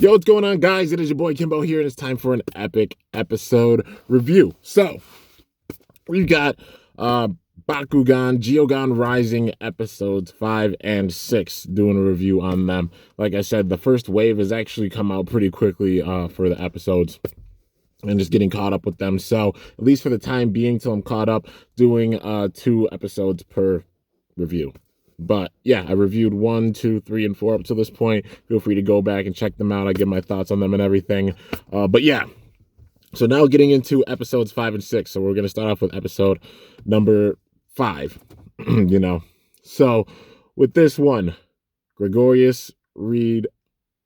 Yo, what's going on, guys? It is your boy Kimbo here, and it's time for an epic episode review. So, we've got Bakugan Geogan Rising episodes 5 and 6, doing a review on them. Like I said, the first wave has actually come out pretty quickly for the episodes, and just getting caught up with them. So, at least for the time being, till I'm caught up, doing 2 episodes per review. But yeah, I reviewed 1, 2, 3, and 4 up to this point. Feel free to go back and check them out. I give my thoughts on them and everything. But yeah, so now getting into episodes 5 and 6. So we're going to start off with episode number 5. So with this one, Gregorius Reed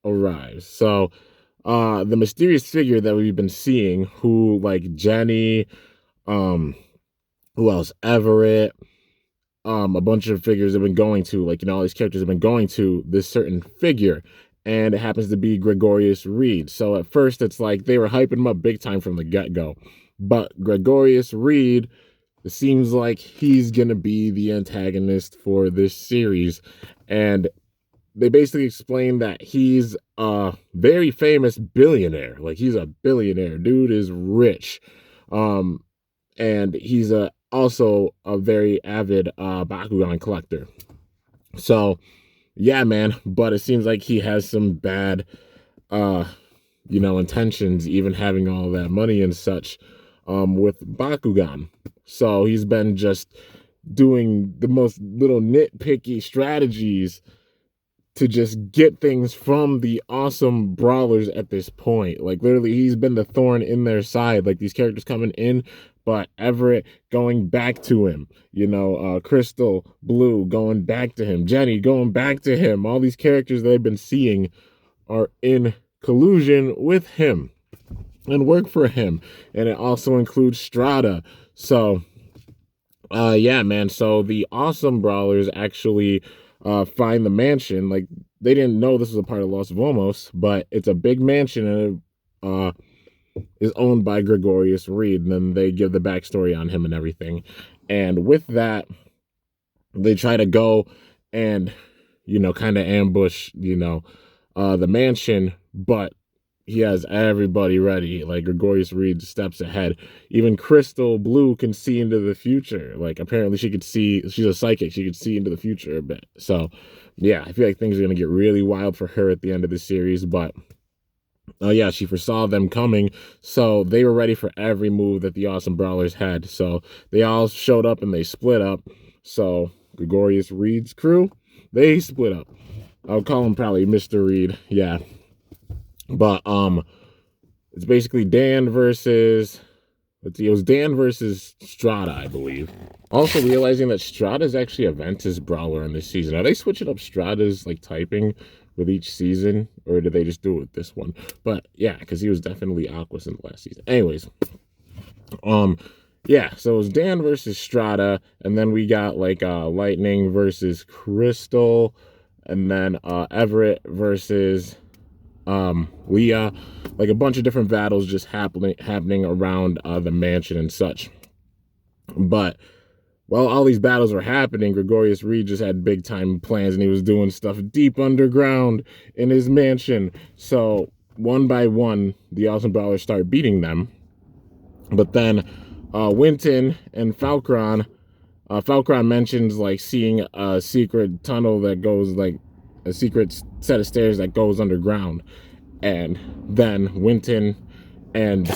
arrives. So the mysterious figure that we've been seeing, who like Jenny, who else? Everett, a bunch of figures have been going to, all these characters have been going to this certain figure, and it happens to be Gregorius Reed. So at first it's like they were hyping him up big time from the get-go, but Gregorius Reed, it seems like he's gonna be the antagonist for this series. And they basically explain that he's a very famous billionaire. Like, he's a billionaire. Dude is rich. And he's also a very avid Bakugan collector. So, yeah, man. But it seems like he has some bad, intentions, even having all that money and such, with Bakugan. So he's been just doing the most little nitpicky strategies to just get things from the awesome brawlers at this point. Like, literally, he's been the thorn in their side. Like, these characters coming in, but Everett going back to him. Crystal, Blue going back to him. Jenny going back to him. All these characters that they've been seeing are in collusion with him and work for him. And it also includes Strata. So, yeah, man. So the awesome brawlers actually find the mansion. Like, they didn't know this was a part of Los Vomos, but it's a big mansion, and it is owned by Gregorius Reed. And then they give the backstory on him and everything. And with that, they try to go and, kind of ambush, the mansion, but he has everybody ready. Like, Gregorius Reed steps ahead. Even Crystal Blue can see into the future. Like, apparently she could see, she's a psychic, she could see into the future a bit. So, yeah, I feel like things are going to get really wild for her at the end of the series. But, yeah, she foresaw them coming. So they were ready for every move that the Awesome Brawlers had. So they all showed up and they split up. So Gregorius Reed's crew, they split up. I'll call him probably Mr. Reed. Yeah. But it's basically Dan versus, it was Dan versus Strata, I believe. Also realizing that Strata is actually a Ventus brawler in this season. Are they switching up Strata's typing with each season, or did they just do it with this one? But yeah, because he was definitely Aquas in the last season. Anyways, yeah, so it was Dan versus Strata, and then we got Lightning versus Crystal, and then Everett versus Leah. Like, a bunch of different battles just happening around the mansion and such. But while all these battles were happening, Gregorius Reed just had big time plans, and he was doing stuff deep underground in his mansion. So one by one, the Awesome Brawlers start beating them. But then Winton and Falcron mentions seeing a secret tunnel that goes, a secret set of stairs that goes underground. And then Winton and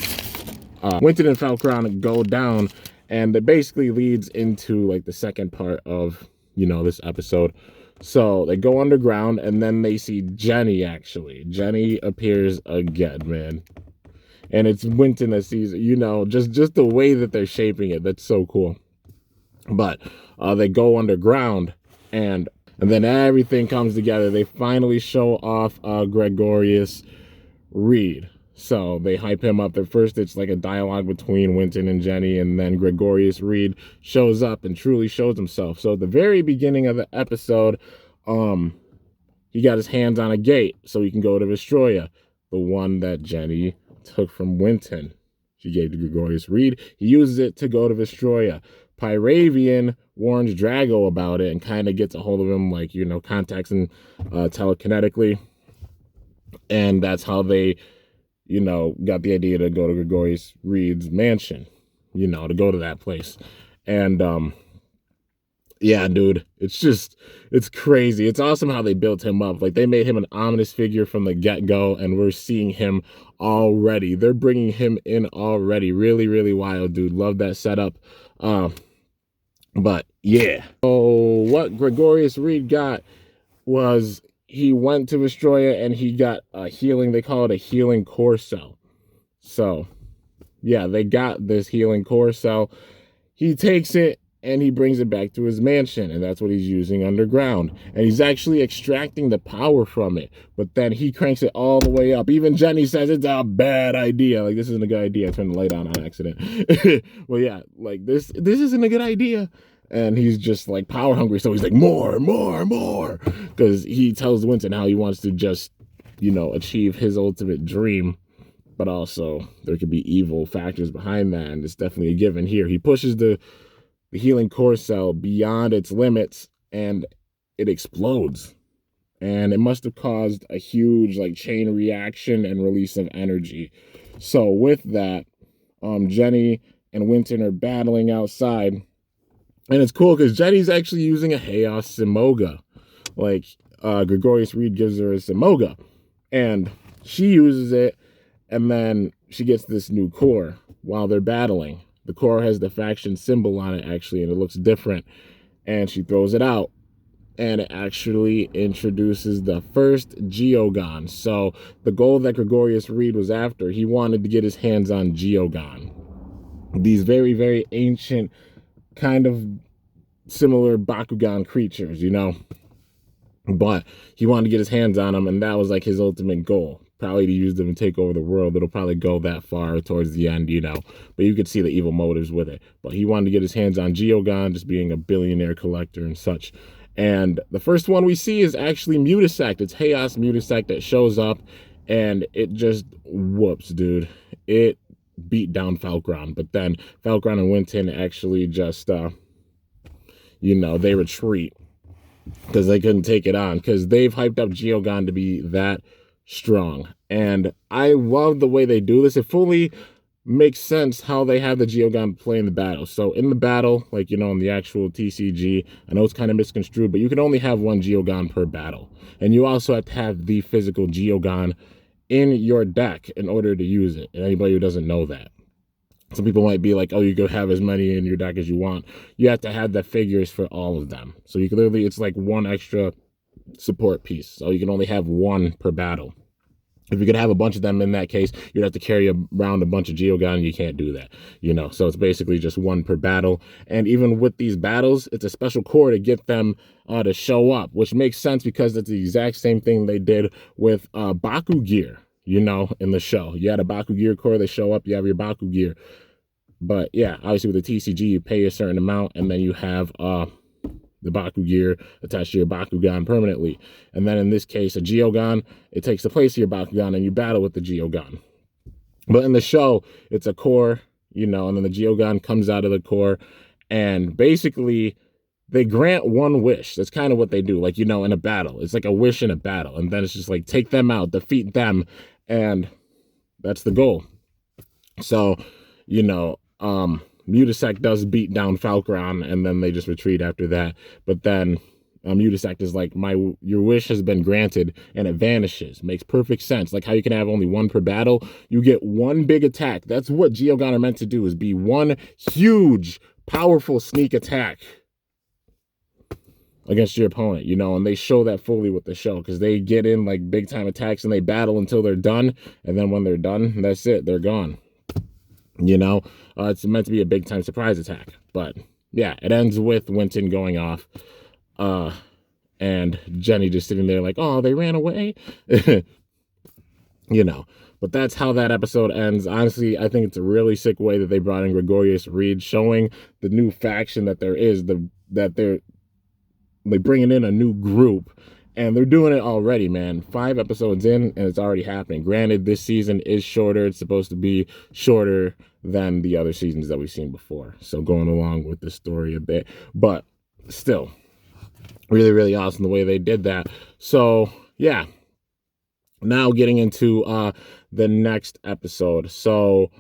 Falcron go down, and it basically leads into the second part of this episode. So they go underground, and then they see Jenny. Actually, Jenny appears again, man, and it's Winton that sees it. Just the way that they're shaping it, that's so cool. But they go underground, and then everything comes together. They finally show off Gregorius Reed. So they hype him up. At first, it's like a dialogue between Winton and Jenny, and then Gregorius Reed shows up and truly shows himself. So at the very beginning of the episode, he got his hands on a gate so he can go to Vestroya, the one that Jenny took from Winton. She gave to Gregorius Reed. He uses it to go to Vestroya. Pyravian warns Drago about it and kind of gets a hold of him, contacts him telekinetically. And that's how they, got the idea to go to Gregorius Reed's mansion, to go to that place. And yeah, dude, it's crazy. It's awesome how they built him up. Like, they made him an ominous figure from the get-go, and we're seeing him already. They're bringing him in already. Really, really wild, dude. Love that setup. But yeah. So what Gregorius Reed got was he went to Destroyer and he got a healing. They call it a healing core cell. So yeah, they got this healing core cell. He takes it and he brings it back to his mansion, and that's what he's using underground. And he's actually extracting the power from it, but then he cranks it all the way up. Even Jenny says it's a bad idea. Like, this isn't a good idea. I turned the light on accident. Well, yeah, like this isn't a good idea. And he's just like power hungry, so he's like more, because he tells Winston how he wants to just, achieve his ultimate dream. But also there could be evil factors behind that, and it's definitely a given here. He pushes the healing core cell beyond its limits, and it explodes. And it must have caused a huge chain reaction and release of energy. So with that, Jenny and Winston are battling outside. And it's cool because Jenny's actually using a Chaos Simoga. Gregorius Reed gives her a Simoga. And she uses it, and then she gets this new core while they're battling. The core has the faction symbol on it, actually, and it looks different. And she throws it out, and it actually introduces the first Geogan. So the goal that Gregorius Reed was after, he wanted to get his hands on Geogan. These very, very ancient, kind of similar Bakugan creatures, But he wanted to get his hands on them, and that was his ultimate goal. Probably to use them and take over the world. It'll probably go that far towards the end, But you could see the evil motives with it. But he wanted to get his hands on Geogan, just being a billionaire collector and such. And the first one we see is actually Mutasect. It's Chaos Mutasect that shows up, and it just whoops, dude. It beat down Falcron. But then Falcron and Winston actually just, they retreat because they couldn't take it on, because they've hyped up Geogan to be that strong. And I love the way they do this. It fully makes sense how they have the Geogan play in the battle. So in the battle, in the actual TCG, I know it's kind of misconstrued, but you can only have one Geogan per battle. And you also have to have the physical Geogan in your deck in order to use it. And anybody who doesn't know that, some people might be like, oh, you could have as many in your deck as you want. You have to have the figures for all of them. So you can literally, it's like one extra support piece. So you can only have one per battle. If you could have a bunch of them in that case, you'd have to carry around a bunch of Geogan, and you can't do that, So it's basically just one per battle. And even with these battles, it's a special core to get them to show up, which makes sense because it's the exact same thing they did with Baku Gear, in the show. You had a Baku Gear core, they show up, you have your Baku Gear. But yeah, obviously with the TCG, you pay a certain amount, and then you have the Baku Gear attached to your Bakugan permanently. And then in this case, a Geogan, it takes the place of your Bakugan, and you battle with the Geogan. But in the show, it's a core, and then the Geogan comes out of the core, and basically they grant one wish. That's kind of what they do, in a battle. It's like a wish in a battle, and then it's just take them out, defeat them, and that's the goal. So, Mutasect does beat down Falcron, and then they just retreat after that. But then Mutasect is like, your wish has been granted, and it vanishes. Makes perfect sense. Like how you can have only one per battle. You get one big attack. That's what Geogan are meant to do, is be one huge, powerful sneak attack against your opponent, and they show that fully with the show, because they get in big time attacks and they battle until they're done, and then when they're done, that's it, they're gone. It's meant to be a big time surprise attack. But yeah, it ends with Winston going off, and Jenny just sitting there like, oh, they ran away. But that's how that episode ends. Honestly, I think it's a really sick way that they brought in Gregorius Reed, showing the new faction that there is, that they're bringing in a new group. And they're doing it already, man. 5 episodes in, and it's already happening. Granted, this season is shorter. It's supposed to be shorter than the other seasons that we've seen before. So going along with the story a bit. But still, really, really awesome the way they did that. So, yeah. Now getting into the next episode. So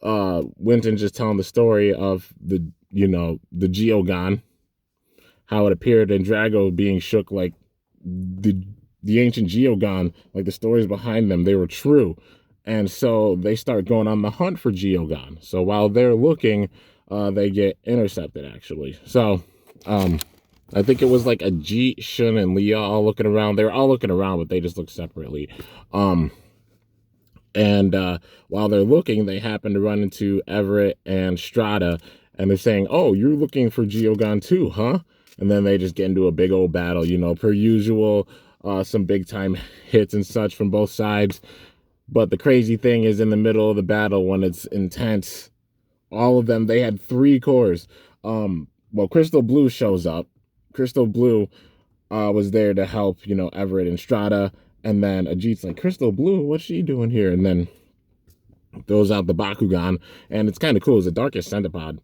Winton just telling the story of the Geogan, how it appeared, and Drago being shook, like the the ancient Geogan, like the stories behind them, they were true. And so they start going on the hunt for Geogan. So while they're looking, they get intercepted actually. So I think it was like a G, Shun, and Leah all looking around. They were all looking around, but they just looked separately. And while they're looking, they happen to run into Everett and Strata, and they're saying, "Oh, you're looking for Geogan too, huh?" And then they just get into a big old battle, per usual, some big time hits and such from both sides. But the crazy thing is, in the middle of the battle, when it's intense, all of them, they had 3 cores. Well, Crystal Blue shows up. Crystal Blue was there to help, Everett and Strata. And then Ajit's like, Crystal Blue, what's she doing here? And then throws out the Bakugan. And it's kind of cool. It's the darkest centipod.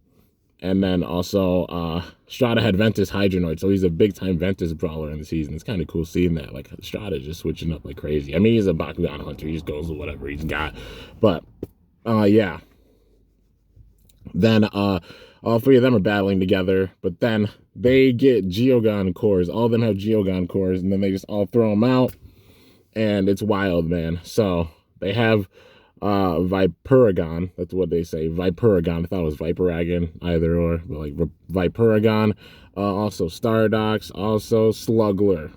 And then also, Strata had Ventus Hydronoid, so he's a big-time Ventus brawler in the season. It's kind of cool seeing that. Like, Strata just switching up like crazy. I mean, he's a Bakugan hunter. He just goes with whatever he's got. But, yeah. Then, all 3 of them are battling together, but then they get Geogan cores. All of them have Geogan cores, and then they just all throw them out. And it's wild, man. So they have Viperagon. That's what they say. Viperagon. I thought it was Viperagon, either or. But like Viperagon. Also Stardox. Also Slugler.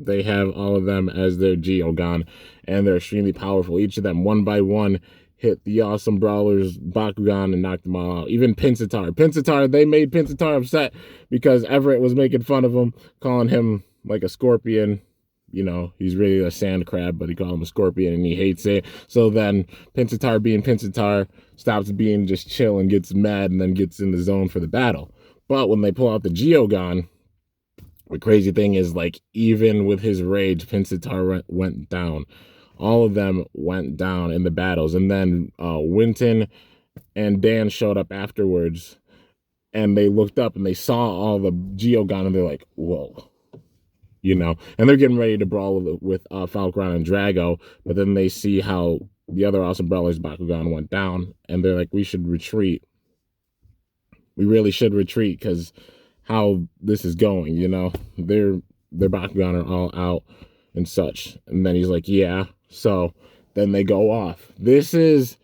They have all of them as their Geogan. And they're extremely powerful. Each of them, one by one, hit the awesome brawlers Bakugan and knocked them all out. Even Pinsatار. They made Pinsatár upset because Everett was making fun of him, calling him like a scorpion. He's really a sand crab, but he called him a scorpion and he hates it. So then Pinsatár being Pinsatár stops being just chill and gets mad and then gets in the zone for the battle. But when they pull out the Geogan, the crazy thing is, like, even with his rage, Pinsatár went down. All of them went down in the battles. And then Winton and Dan showed up afterwards, and they looked up and they saw all the Geogan and they're like, whoa. And they're getting ready to brawl with Falcron and Drago, but then they see how the other awesome brawlers Bakugan went down, and they're like, we should retreat. We really should retreat, because how this is going, their Bakugan are all out and such. And then he's like, yeah. So then they go off. This is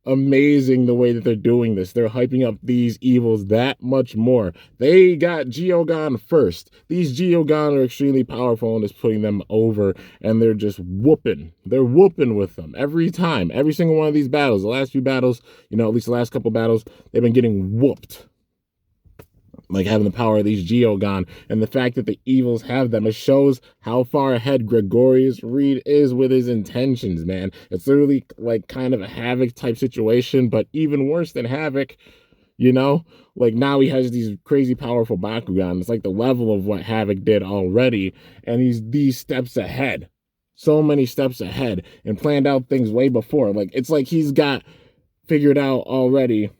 amazing the way that they're doing this. They're hyping up these evils that much more. They got Geogan first. These Geogan are extremely powerful and it's putting them over, and they're just whooping. They're whooping with them every time. Every single one of these battles, the last few battles, at least the last couple battles, they've been getting whooped. Like, having the power of these Geogan, and the fact that the evils have them, it shows how far ahead Gregorius Reed is with his intentions, man. It's literally like kind of a Havoc type situation, but even worse than Havoc, like now he has these crazy powerful Bakugan. It's like the level of what Havoc did already, and he's these steps ahead, so many steps ahead, and planned out things way before. Like, it's like he's got figured out already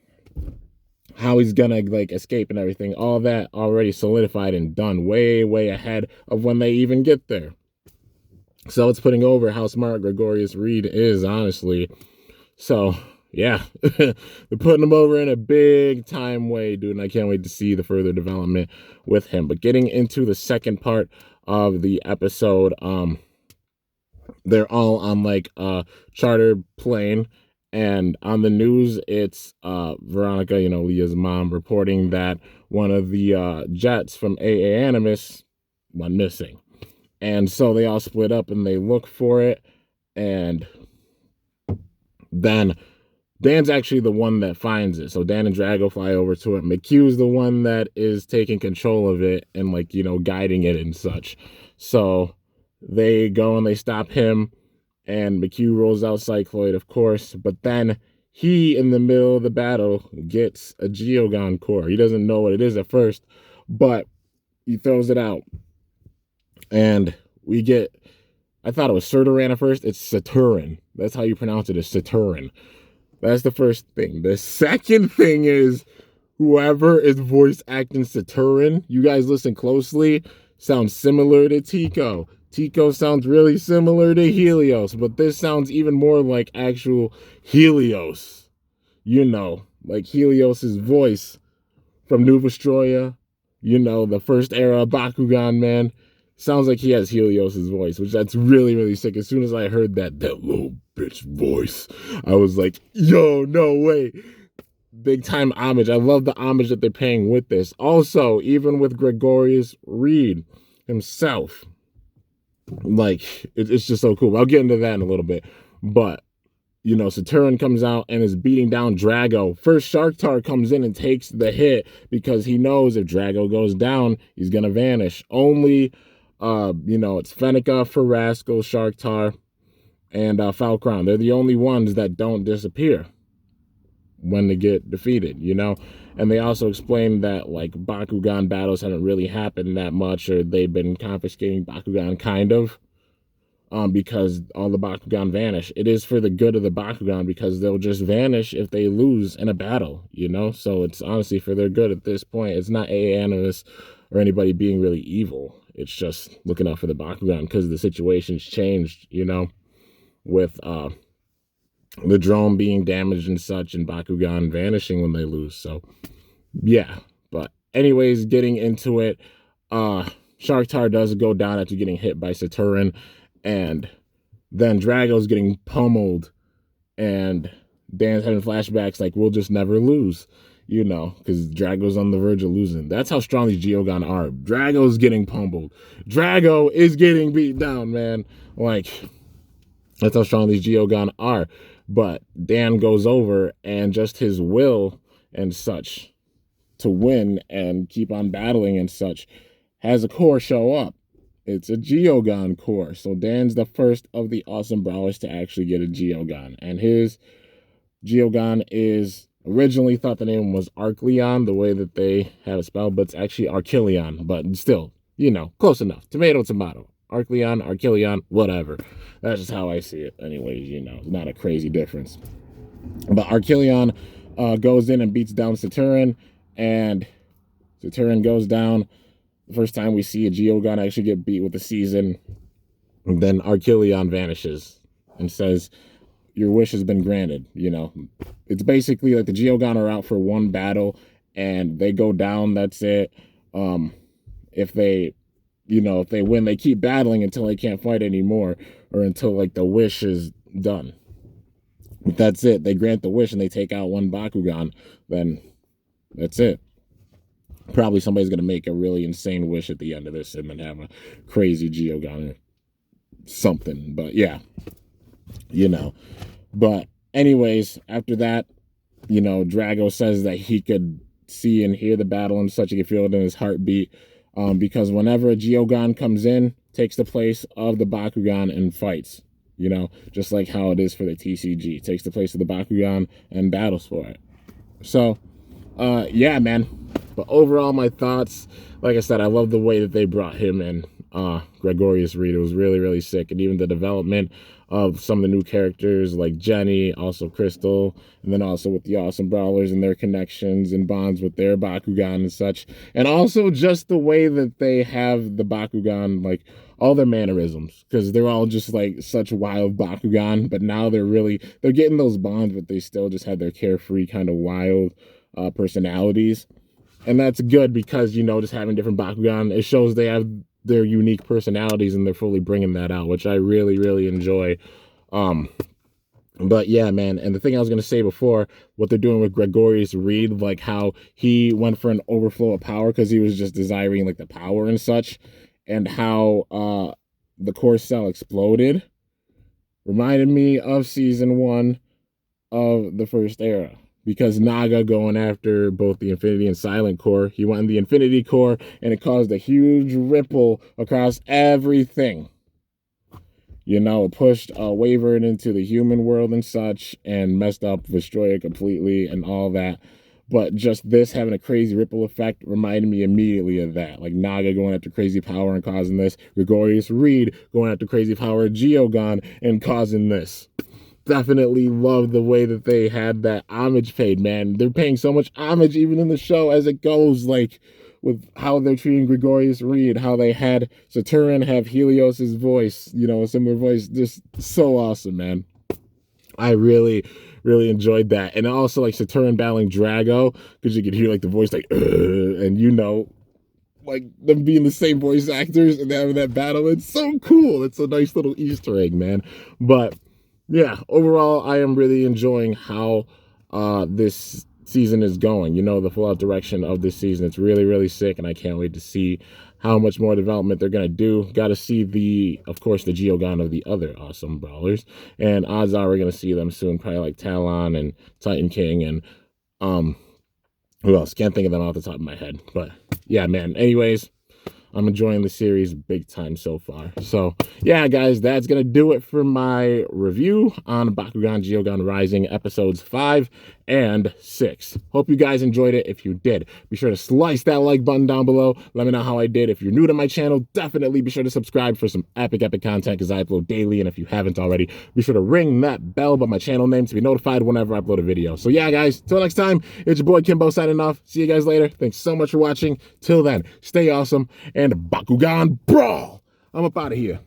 how he's gonna like escape and everything. All that already solidified and done way ahead of when they even get there. So it's putting over how smart Gregorius Reed is, honestly. So yeah, they're putting him over in a big time way, dude, and I can't wait to see the further development with him. But getting into the second part of the episode, they're all on like a charter plane. And on the news, it's Veronica, Leah's mom, reporting that one of the jets from AA Animus went missing. And so they all split up and they look for it. And then Dan's actually the one that finds it. So Dan and Drago fly over to it. McCue's the one that is taking control of it and, like, guiding it and such. So they go and they stop him. And Mccue rolls out Cycloid, of course, but then he, in the middle of the battle, gets a Geogan core. He doesn't know what it is at first, but he throws it out. And we get, I thought it was Serturan at first. It's Saturn. That's how you pronounce it, is Saturn. That's the first thing. The second thing is, whoever is voice acting Saturn, you guys listen closely, sounds similar to Tico. Tico sounds really similar to Helios, but this sounds even more like actual Helios. You know, like Helios's voice from Nuvastroya, you know, the first era of Bakugan, man. Sounds like he has Helios's voice, which that's really, really sick. As soon as I heard that little bitch voice, I was like, yo, no way. Big time homage. I love the homage that they're paying with this. Also, even with Gregorius Reed himself, like, it's just so cool. I'll get into that in a little bit. But you know, Saturn comes out and is beating down Drago. First, Sharktar comes in and takes the hit because he knows if Drago goes down, he's going to vanish. Only, you know, it's Fennica, Farasco, Sharktar, and Falcron. They're the only ones that don't disappear when they get defeated, you know? And they also explain that, like, Bakugan battles haven't really happened that much, or they've been confiscating Bakugan, kind of. Because all the Bakugan vanish. It is for the good of the Bakugan because they'll just vanish if they lose in a battle, you know? So it's honestly for their good at this point. It's not animus or anybody being really evil. It's just looking out for the Bakugan because the situation's changed, you know, with the drone being damaged and such and Bakugan vanishing when they lose. So, yeah. But anyways, getting into it, Sharktar does go down after getting hit by Saturn. And then Drago's getting pummeled, and Dan's having flashbacks like, we'll just never lose, you know, because Drago's on the verge of losing. That's how strong these Geogan are. Drago's getting pummeled. Drago is getting beat down, man. Like, that's how strong these Geogan are. But Dan goes over, and just his will and such to win and keep on battling and such has a core show up. It's a Geogan core. So Dan's the first of the awesome brawlers to actually get a Geogan. And his Geogan is originally thought the name was Arcleon, the way that they have it spelled, but it's actually Archilion. But still, you know, close enough. Tomato, tomato. Arcleon, Archilion, whatever. That's just how I see it. Anyways, you know, not a crazy difference. But Archilion goes in and beats down Saturn, and Saturn goes down. The first time we see a Geogan actually get beat with the season, and then Archilion vanishes and says, your wish has been granted, you know. It's basically like the Geogan are out for one battle, and they go down, that's it. If they, you know, if they win, they keep battling until they can't fight anymore, or until, like, the wish is done. If that's it. They grant the wish, and they take out one Bakugan, then that's it. Probably somebody's going to make a really insane wish at the end of this and then have a crazy Geogan or something. But yeah, you know. But anyways, after that, you know, Drago says that he could see and hear the battle and such. He could feel it in his heartbeat. Because whenever a Geogan comes in, takes the place of the Bakugan and fights. You know, just like how it is for the TCG. Takes the place of the Bakugan and battles for it. So, yeah, man. But overall, my thoughts, like I said, I love the way that they brought him in, Gregorius Reed. It was really, really sick. And even the development of some of the new characters like Jenny, also Crystal, and then also with the Awesome Brawlers and their connections and bonds with their Bakugan and such. And also just the way that they have the Bakugan, like all their mannerisms, because they're all just like such wild Bakugan, but now they're getting those bonds, but they still just have their carefree kind of wild personalities. And that's good because, you know, just having different Bakugan, it shows they have their unique personalities and they're fully bringing that out, which I really, really enjoy. But yeah, man. And the thing I was going to say before, what they're doing with Gregorius Reed, like how he went for an overflow of power because he was just desiring like the power and such, and how the core cell exploded, reminded me of season 1 of the first era. Because Naga going after both the Infinity and Silent Core, he went in the Infinity Core, and it caused a huge ripple across everything. You know, it pushed Wavered into the human world and such, and messed up Vestroya completely and all that. But just this having a crazy ripple effect reminded me immediately of that. Like Naga going after crazy power and causing this. Gregorius Reed going after crazy power of Geogan and causing this. Definitely love the way that they had that homage paid, man. They're paying so much homage even in the show as it goes. Like, with how they're treating Gregorius Reed, how they had Saturn have Helios's voice, you know, a similar voice. Just so awesome, man. I really, really enjoyed that. And also like Saturn battling Drago, because you could hear like the voice like, and you know, like them being the same voice actors and having that battle. It's so cool. It's a nice little Easter egg, man. But yeah, overall, I am really enjoying how this season is going. You know, the full out direction of this season. It's really, really sick, and I can't wait to see how much more development they're gonna do. Got to see of course, the Geogan of the other awesome brawlers, and odds are we're gonna see them soon. Probably like Talon and Titan King and who else? Can't think of them off the top of my head. But yeah, man. Anyways, I'm enjoying the series big time so far. So yeah, guys, that's going to do it for my review on Bakugan Geogan Rising episodes 5 and 6. Hope you guys enjoyed it. If you did, be sure to slice that like button down below. Let me know how I did. If you're new to my channel, definitely be sure to subscribe for some epic content, because I upload daily. And if you haven't already, be sure to ring that bell by my channel name to be notified whenever I upload a video. So yeah, guys, till next time, it's your boy Kimbo signing off. See you guys later. Thanks so much for watching. Till then, stay awesome and Bakugan Brawl. I'm up out of here.